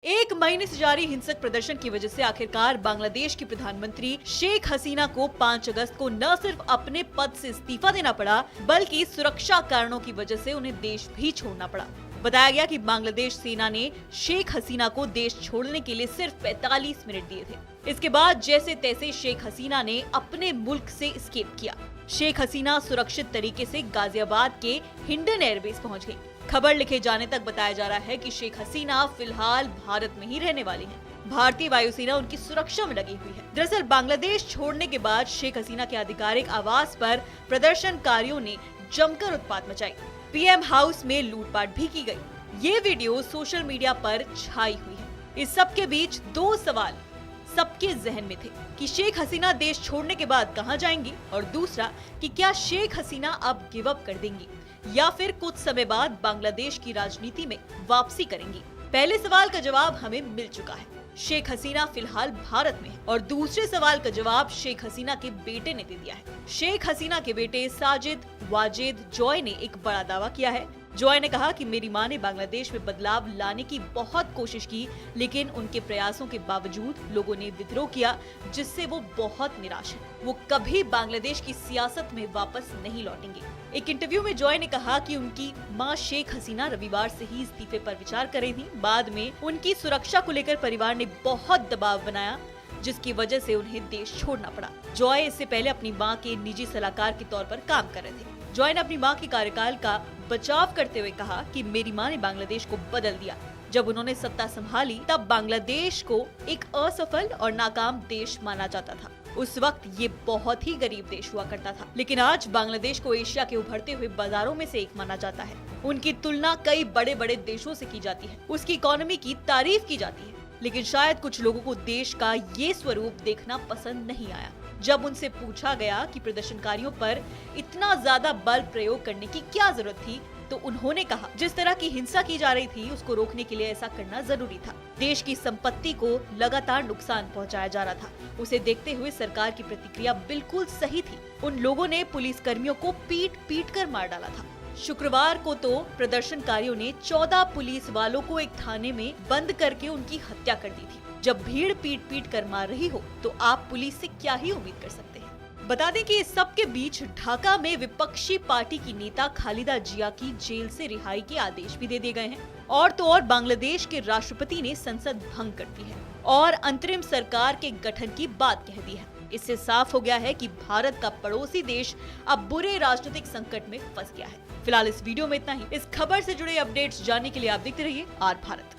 एक महीने से जारी हिंसक प्रदर्शन की वजह से आखिरकार बांग्लादेश की प्रधानमंत्री शेख हसीना को 5 अगस्त को न सिर्फ अपने पद से इस्तीफा देना पड़ा, बल्कि सुरक्षा कारणों की वजह से उन्हें देश भी छोड़ना पड़ा। बताया गया कि बांग्लादेश सेना ने शेख हसीना को देश छोड़ने के लिए सिर्फ 45 मिनट दिए थे। इसके बाद जैसे तैसे शेख हसीना ने अपने मुल्क से एस्केप किया। शेख हसीना सुरक्षित तरीके से गाजियाबाद के हिंडन एयरबेस पहुंच गई। खबर लिखे जाने तक बताया जा रहा है कि शेख हसीना फिलहाल भारत में ही रहने वाली हैं। भारतीय वायुसेना उनकी सुरक्षा में लगी हुई है। दरअसल बांग्लादेश छोड़ने के बाद शेख हसीना के आधिकारिक आवास पर प्रदर्शनकारियों ने जमकर उत्पात मचाई। पीएम हाउस में लूटपाट भी की गई। ये वीडियो सोशल मीडिया पर छाई हुई है। इस सब के बीच दो सवाल सबके जहन में थे कि शेख हसीना देश छोड़ने के बाद कहां जाएंगी, और दूसरा कि क्या शेख हसीना अब गिव अप कर देंगी या फिर कुछ समय बाद बांग्लादेश की राजनीति में वापसी करेंगी। पहले सवाल का जवाब हमें मिल चुका है, शेख हसीना फिलहाल भारत में है, और दूसरे सवाल का जवाब शेख हसीना के बेटे ने दे दिया है। शेख हसीना के बेटे साजिद वाजिद जॉय ने एक बड़ा दावा किया है। जॉय ने कहा कि मेरी मां ने बांग्लादेश में बदलाव लाने की बहुत कोशिश की, लेकिन उनके प्रयासों के बावजूद लोगों ने विद्रोह किया, जिससे वो बहुत निराश है। वो कभी बांग्लादेश की सियासत में वापस नहीं लौटेंगे। एक इंटरव्यू में जॉय ने कहा कि उनकी मां शेख हसीना रविवार से ही इस्तीफे पर विचार कर रही थी। बाद में उनकी सुरक्षा को लेकर परिवार ने बहुत दबाव बनाया, जिसकी वजह से उन्हें देश छोड़ना पड़ा। जॉय इससे पहले अपनी मां के निजी सलाहकार के तौर पर काम कर रहे थे। जॉय ने अपनी मां के कार्यकाल का बचाव करते हुए कहा कि मेरी मां ने बांग्लादेश को बदल दिया। जब उन्होंने सत्ता संभाली तब बांग्लादेश को एक असफल और नाकाम देश माना जाता था। उस वक्त ये बहुत ही गरीब देश हुआ करता था, लेकिन आज बांग्लादेश को एशिया के उभरते हुए बाजारों में से एक माना जाता है। उनकी तुलना कई बड़े बड़े देशों से की जाती है, उसकी इकोनॉमी की तारीफ की जाती है, लेकिन शायद कुछ लोगों को देश का ये स्वरूप देखना पसंद नहीं आया। जब उनसे पूछा गया कि प्रदर्शनकारियों पर इतना ज्यादा बल प्रयोग करने की क्या जरूरत थी, तो उन्होंने कहा जिस तरह की हिंसा की जा रही थी उसको रोकने के लिए ऐसा करना जरूरी था। देश की संपत्ति को लगातार नुकसान पहुंचाया जा रहा था। उसे देखते हुए सरकार की प्रतिक्रिया बिल्कुल सही थी। उन लोगों ने पुलिस कर्मियों को पीट पीट कर मार डाला था। शुक्रवार को तो प्रदर्शनकारियों ने 14 पुलिस वालों को एक थाने में बंद करके उनकी हत्या कर दी थी। जब भीड़ पीट पीट कर मार रही हो तो आप पुलिस से क्या ही उम्मीद कर सकते हैं। बता दें कि इस सब के बीच ढाका में विपक्षी पार्टी की नेता खालिदा जिया की जेल से रिहाई के आदेश भी दे दिए गए हैं। और तो और बांग्लादेश के राष्ट्रपति ने संसद भंग कर दी है और अंतरिम सरकार के गठन की बात कह दी है। इससे साफ हो गया है कि भारत का पड़ोसी देश अब बुरे राजनीतिक संकट में फंस गया है। फिलहाल इस वीडियो में इतना ही। इस खबर से जुड़े अपडेट्स जानने के लिए आप देखते रहिए आर भारत।